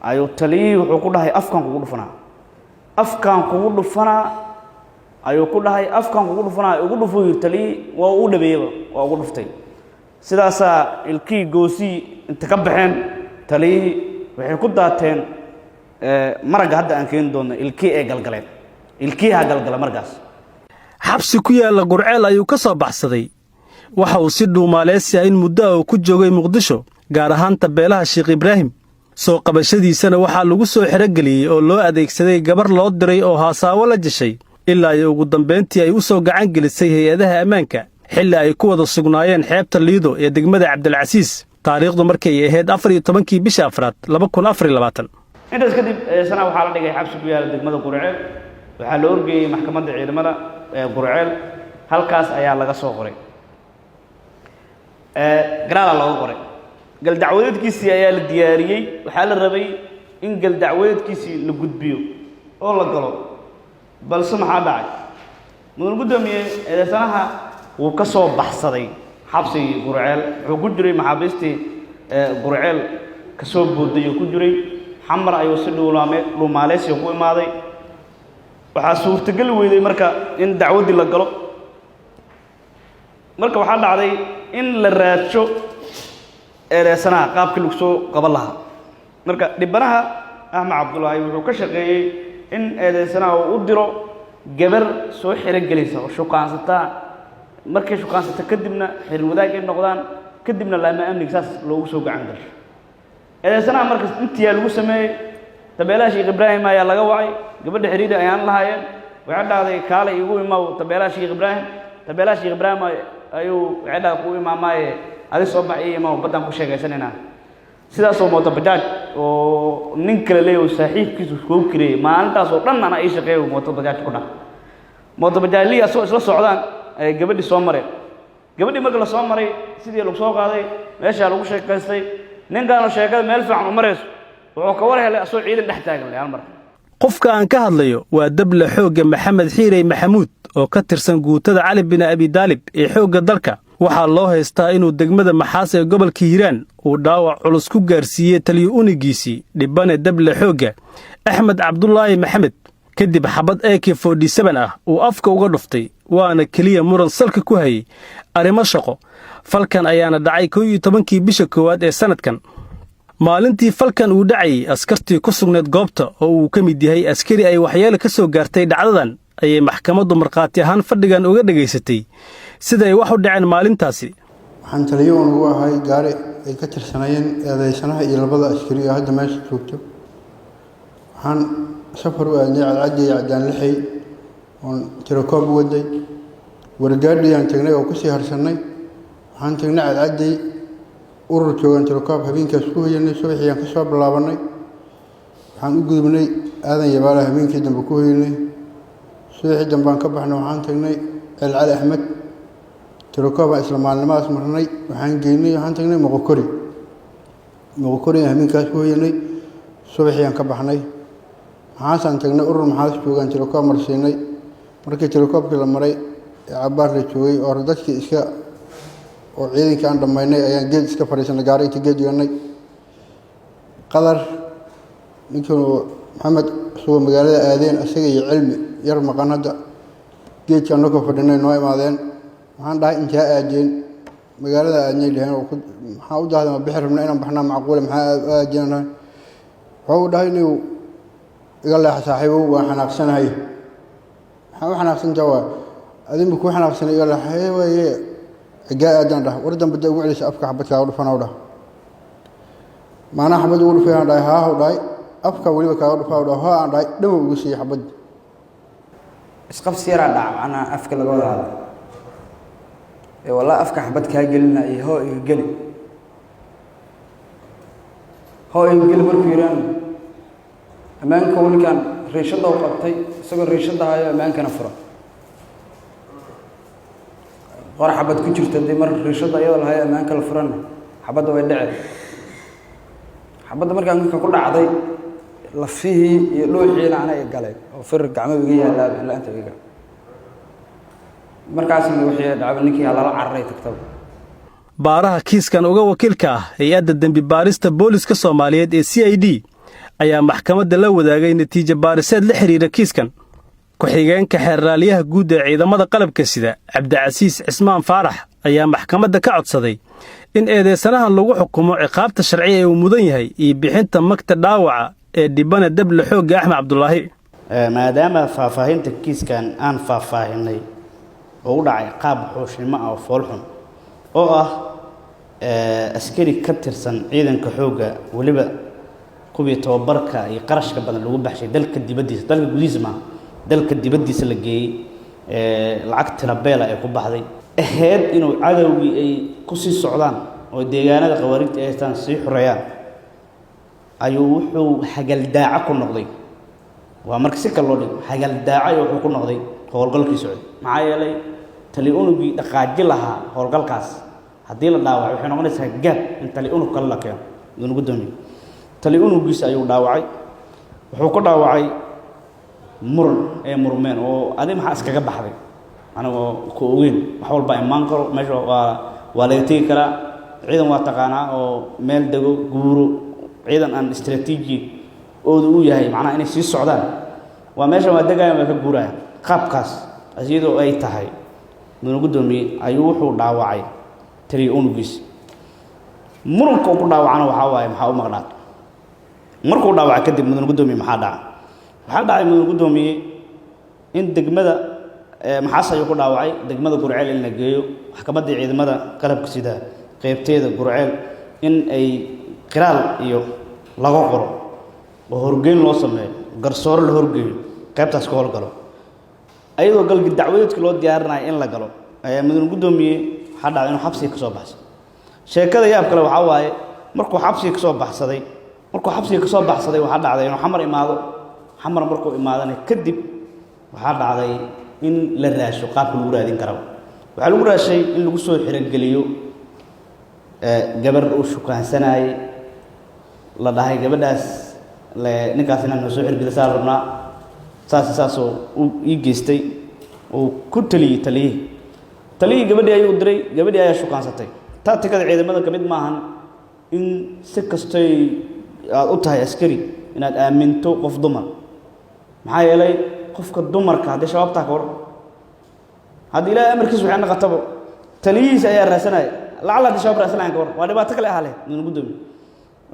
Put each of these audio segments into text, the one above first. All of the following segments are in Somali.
ayuu taliyay wuxuu ku dhahay afkan kugu dhufanaa ayuu ku dhahay afkan kugu dhufanaa ugu dhufo taliyay waa uu dhabeeyay waa ugu dhuftay sidaas ilkii goosi inta ka baxeen taliyay waxay ku daateen maraga hadda aan keen doono ilkii ee galgaleen ilkii ha galgala markaas xabsi ku yaala Gurceel ayuu ka soo baxsaday waxa uu si dhuumaaleysiya in muddo uu ku joogay Muqdisho gaar ahaan tabeelaha Sheekh Ibraahim soo qabashadiisana waxa lagu soo xirageliyay oo loo adeegsaday gabar loo diray oo haasawo la jashay ilaa ay ugu dambeyntii ay u soo gacan gelisay hay'adaha ammaanka xilli ay ku wada sugnaayeen xeebta Liido ee degmada Cabdilcasiis taariikhdu markay ahayd 14 bisha Afraad 2024 intaas kadib sana waxa la dhigay xabsi ku yaala degmada Gurceel waxa la orgeeyay maxkamadda ciidamada Gurceel halkaas ayaa laga soo qoray garaala lagu qoray gal dacwadeedkiisii ayaa la diyaariyay waxa la rabay in gal dacwadeedkiisii la gudbiyo oo la galo balse maxaa dhacay mudan gudoomiye eedeysanaha uu ka soo baxsaday xabsigii Gurceel wuxuu ku jiray maxaabiistii Gurceel ka soo booday ku jiray xamar ayuu si dhuumaaleysi ku imaaday waxa suurtagal weeyday marka in dacwadii la galo marka waxa dhacday in la raadsho eedeysanaha qaabkii lagu soo qaban lahaa marka dhibanaha Axmed Cabdullaahi wuxuu ka shaqeeyay in eedeysanaha uu u diro gabar soo xiragelaysa oo shaqaansata markay shaqaansata kadibna xiriir wadaag ay noqdaan kadibna laama amniga saas loogu soo gacan gasho eedeysanaha marka intii lagu sameeyay tabeelaha Sheekh Ibraahim ayaa laga wacay gabadha xiriir ayaan lahaayeen waxa dhacday kaale igu imaw tabeelaha Sheekh Ibraahim ayuu wada ku imaamay adi soo baxay imaw badan ku sheegaysanina sidaas oo mooto bajaaj oo nin kale leeyahay saaxiibkiisu ku kireey maalintaas oo dhan ana ay shaqeeyo mooto bajaaj ku dhax mooto bajaajliya soo isla socdaan ay gabadhi soo maray gabadhi marka la soo maray sidii lagu soo qaaday meesha lagu sheekaystay ninkaan sheekada meel fiican u marayso wuxuu ka war helay asoo ciidan dhex taagan hal mar qofka aan ka hadlayo waa dable xooga Maxamed Xiirey Maxamuud oo ka tirsan guutada Cali bin Abi Talib ee xooga dalka waxa loo haystaa inuu degmada Maxaas ee gobolka Hiiraan uu dhaawac culus ku gaarsiiyay taliyo unigiisi dhibane dable xooga Axmed Cabdullaahi Maxamed kadib xabad AK47 ah uu afka uga dhuftay waana kaliya muran salka ku hayay arimo shaqo falkan ayaana dhacay 11 bisha koowaad ee sanadkan maalintii falkan uu dhacay askartii ku sugneed goobta oo uu ka mid yahay askari ay waxyeelo ka soo gaartay dhacdadan ayay maxkamaddu marqaati ahaan fadhigan uga dhageysatay sida ay wax u dhaceen maalintaasi waxaan taliyoon ugu ahay gaari ay ka tirsanayeen eedeysanaha iyo labada askari oo hadda meesha joogto waxaan safar u aaday cadaan lixay oo tirakoob waday wargaadhiyaan tagnay oo ku sii harsanay waxaan tagnay cadday urur joogan tirakoob habeenkaas ku hoyanay subaxiyaan ka soo bilaabanay waxaan u gudubnay aadan yabaala habeenkii dambe ku hoyanay subaxii dambe aan ka baxnay waxaan tagnay Cali Axmed tirakoob isla maalmahaas marnay waxaan tagnay Moqokori habeenkaas ku hoyanay subaxiyaan ka baxnay waxaan tagnay urur maxaas joogan tirakoob marsiinay markii tirakoobkii la maray cabaar la joogay oo dadkii iska oo ciidanka aan dhamaynay ayaan geed iska fariisanay gaari inta geed dhiganay qadar ninkii Maxamed soo magaalada aadeen asaga iyo cilmi yar maqan hadda geedka annaga fadhinay noo imaadeen waxaan dhahay inta aadeen magaalada aadnay leeyahay oo waxa u daahday ma bixir rabnaa inaan baxnaa macquul maxaa aadeenaa wuxuu dhahay inuu iga leeyahay saaxiibo waan xanaaqsanahay waxa xanaaqsan jawaa adin ku xanaaqsan iga leeyahay waaye جاء ده وردم بدأ يقول لي أفكار حبتك أقول فناوده ما أنا حبت أقول فيها ده ها هو ده أفكار ولي بكاود فاوده ها ده دم يقول شيء حبت إسقف سيرة دعم أنا أفكار الجوال هذا والله أفكار حبتك هاجلنا هو يجلي هو يجلي بركيران أمان كون كان ريشة ده وقتي سجل ريشة ده هاي أمان كان فرا قار حبت كتير تدي مر ريشة أيضا هاي أمان كلا فرنا حبت ويدعي حبت مر كان كل عضي لفيه يلوح حيل أنا يقلق وفرق عمي بيجي لا أنت بيجي مركز اللوحية دعوني كي على العرّي تكتب baaraha kiiskan uga wakiilka ah hay'adda dambi baarista booliska Soomaaliyeed ee CID ayaa maxkamadda la wadaagay natiijo baariseed la xidhiira kiiskan. ku-xigeenka xeerraaliyaha guud ee ciidamada qalabka sida Cabdicasiis Cismaan Faarax ayaa maxkamadda ka codsaday in eedeysanahan lagu xukumo ciqaabta sharci ee uu mudan yahay iyo bixinta magta dhaawaca ee dhibana dable xoogga Axmed Cabdulaahi. maadaama faahfaahinta kiiskan aan faahfaahinay oo u dhacay qaab xushnimo ah oo foolxun oo ah askari ka tirsan ciidanka xoogga waliba kuwii tababarka iyo qarashka badan lagu baxshay dalka dibadiisa dalka gudihiisa ma dalka dibadiisa la geeyay lacag tirabeela ay ku baxday aheed inuu cadawgii ay ku sii socdaan oo deegaanada qawaariinta ay haystaan sii xoreeyaan ayuu wuxuu hagaldaaca ku noqday waa marka si kale loo dhigo hagaldaaca wuxuu ku noqday howlgalkii socday maxaa yeelay tali unugii dhaqaaji lahaa howlgalkaas haddii la dhaawaco waxay noqonaysaa gaab in tali unug kale la keeno idin gudoomiye tali unugiisa ayuu dhaawacay wuxuu ku dhaawacay muran ee murmeen oo adi maxaa iskaga baxday anagoo ku ogeyn wax walba imaan karo meesha waa laga tegi karaa ciidan waa taqaanaa oo meel dego guuro ciidan aan istaraatiiji oodu u yahay macnaha inay sii socdaan waa meesha waa degayaan waa ka guurayaan qaabkaas iyadoo ay tahay mudane gudoomiye ayuu wuxuu dhaawacay tali unugiisa muranka uu ku dhaawacana waxaa waaye maxaa u maqnaa markuu dhaawacay kadib mudane gudoomiye maxaa dhacay mudane gudoomiye in degmada maxaas ayuu ku dhaawacay degmada Gurceel in la geeyo maxkamadda ciidamada qalabka sida qaybteeda Gurceel in ay qiraal iyo lagu qoro oo horgeyn loo sameeyo garsoor la horgeeyo qaybtaas ka howlgalo ayadoo galgi dacwadeedka loo diyaarinayo in la galo ayaa mudane gudoomiye waxaa dhacday inuu xabsiga ka soo baxsado sheekada yaab kale waxaa waaye markuu xabsiga ka soo baxsaday waxaa dhacday inuu xamar imaado xamar markuu imaadana kadib waxaa dhacday in la raasho qaabka lagu raadin karo waxaa lagu raashay in lagu soo xirogeliyo gabar uu shukaansanayay la dhahay gabadhaas ninkaas inaan noo soo xirgelisaa rabnaa saasoo uu ii geystay oo ku taliyey gabadhii ayuu diray gabadhii ayaa shukaansatay taatikada ciidamada ka mid maahan in si kastay aad u tahay askari inaad aaminto qof dumar maxaa yeelay qofka dumarka haddii shabaabtaa ka waran haddii ilaahay amarkiisa waxay naqatabo taliyihiisa ayaa raasanaya lacala haddii shabaab raasanayan ka waran waa dhibaato kale ahale mudane gudoomiye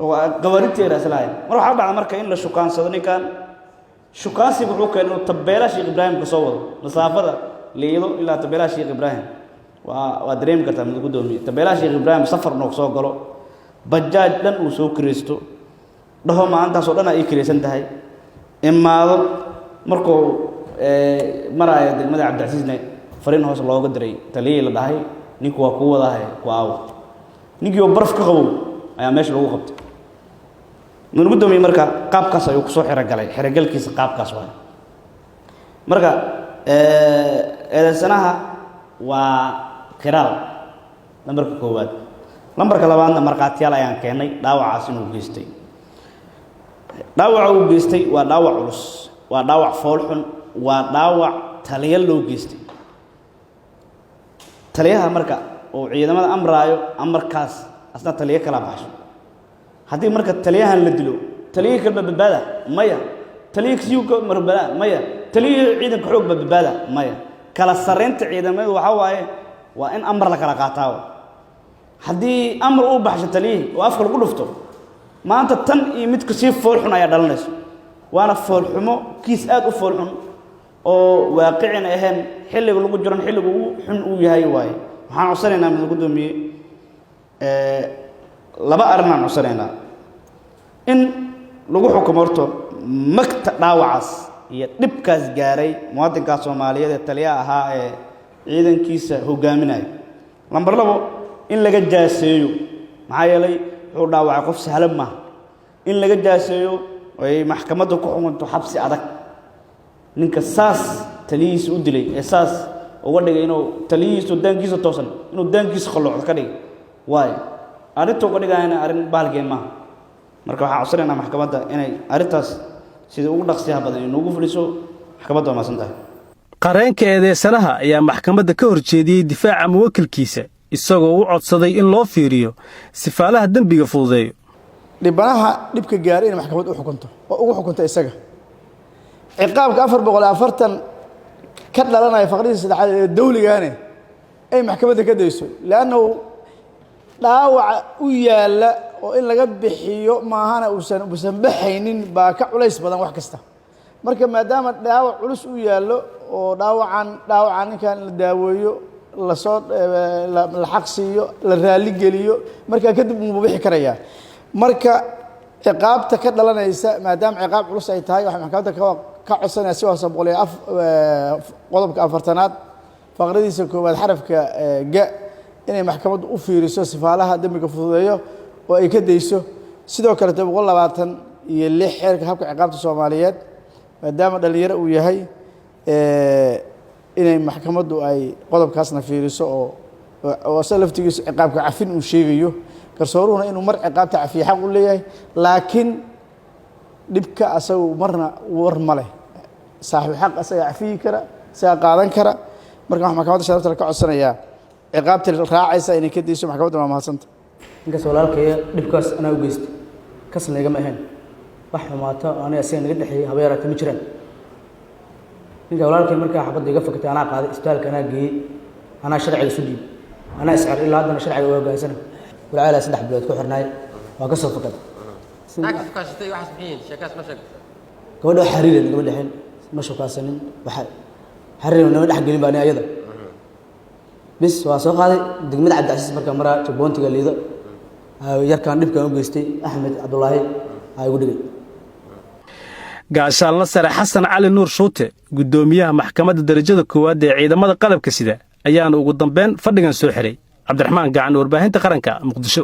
oo qawaariintii ay raasanayaan mar waxaa dhacda marka in la shukaansado ninkan shukaansiga wuxuu keenay inuu tabeelaha Sheekh Ibraahim ka soo wado masaafada leedo ilaa tabeelaha Sheekh Ibraahim waa dareemi kartaa mudane gudoomiye tabeelaha Sheekh Ibraahim safar noo soo galo bajaaj dhan uu soo kireysto dhaho maantaas oo dhan ay kireysan tahay imaado markuu maraya degmada Cabdicasiisna fariin hoos looga diray taliyay la dhahay ninku waa ku wadahay ku aaw ninkii oo baraf ka qabow ayaa meesha lagu qabtay mudane gudoomiye marka qaabkaas ayuu ku soo xiragalkiisa qaabkaas waa marka eedeysanaha waa qiraal lambarka koowaad lambarka labaadna marqaatiyaal ayaan keenay dhaawacaas inuu geystay dhaawaca uu geystay waa dhaawac culus waa dhaawac foolxun waa dhaawac taliya loo geystay taliyaha marka oo ciidamada amraayo amarkaas asna taliya kala baxsho haddii marka taliyahan la dilo taliya kalba badbaada maya taliya kasiiga marbada maya taliya ciidanka xoog badbaada maya kala sareynta ciidamada waxa waaye waa in amar la kala qaataa haddii amar uu baxsho taliya oo afka lagu dhufto maanta tan iyo mid ka sii foolxun ayaa dhalanayso waana foolxumo kiis aad u foolxun oo waaqicina ahayn xilliga lagu jiran xilliga uu xun uu yahay waaye waxaan codsanaynaa mudane gudoomiye laba arrin aan codsanaynaa in lagu xukumo horto magta dhaawacaas iyo dhibkaas gaaray muwaadinkaas Soomaaliyeed ee taliyaha ahaa ee ciidankiisa hogaaminaya lambar labo in laga jaaseeyo maxaa yeelay wuxuu dhaawacay qof sahlan ma in laga jaaseeyo ay maxkamaddu ku xukunto xabsi adag ninka saas taliyihiisa u dilay ee saas uga dhigay inuu taliyihiisa daankiisa toosan inuu daankiisa qalloocdo ka dhigay waayo arrinta uga dhigayna arrin baalgeen ma marka waxaan codsanaynaa maxkamadda inay arrintaas sida ugu dhaqsiyaha badan inoogu fuliso maxkamadda waa maasan tahay qareenka eedeysanaha ayaa maxkamadda ka horjeediyey difaaca muwakilkiisa isagoo u codsaday in loo fiiriyo sifaalaha dembiga fududeeyo dhibanaha dhibka gaaray in maxkamad u xukunto oo ugu xukunto isaga ciqaabka 440 ka dhalanaya faqridiisa saddexaad ee dawligaane ay maxkamadda ka dayso laana dhaawac u yaala oo in laga bixiyo maahana uusan baxaynin baa ka culays badan wax kasta marka maadaama dhaawac culus u yaalo oo dhaawacan ninkan la daaweeyo la soo la xaqsiyo la raali geliyo marka kadib uu bixi karaya marka ciqaabta ka dhalanaysa maadaama ciqaab culus ay tahay waxa maxkamadda ka codsanaysa si waasa qodobka 4aad faqradiisa koowaad xarafka ga inay maxkamaddu u fiiriso sifaalaha dambiga fududeeyo oo ay ka dayso sidoo kale 226 xeerka habka ciqaabta Soomaaliyeed maadaama dhalinyaro uu yahay inay maxkamaddu ay qodobkaasna fiiriso oo salaftigiisa ciqaabka cafin uu sheegayo garsooruhuna inuu mar ciqaabta cafiye xaq u leeyahay laakiin dhibka asagu marna war ma leh saaxiib xaq asaga cafiyi kara saga qaadan kara marka waxa maxkamadda sharafta ka codsanayaa ciqaabta raacaysa inay ka dayso maxkamadda ma mahadsanta ninkaas walaalkay dhibkaas ana u geystay kasna igama ahayn wax xumaato aniga asaga naga dhaxeeyay habeeraata ma jiraan ninka walaalkay markaa xabadda iga fakatay anaa qaaday isbitaalka anaa geeyey anaa sharciga isu dhiibay anaa iscar ilaa haddana sharciga waa hogaansana walaalaa 3 bilood ku xirnaay waa ka soo fakaday gabadha xariir nagama dhaxeen ma shukaasanin waxa xariir nama dhex gelin baa ayada bis waa soo qaaday degmada Cabdicasiis markaa maraa jabboontiga liido yarkaan dhibkan u geystay Axmed Cabdullaahi ay ugu dhigay gaashaan la sare Xasan Cali Nuur Shuute gudoomiyaha maxkamadda darajada koowaad ee ciidamada qalabka sida ayaana ugu dambeyn fadhigan soo xiray Cabdiraxmaan Gacan warbaahinta qaranka Muqdisho.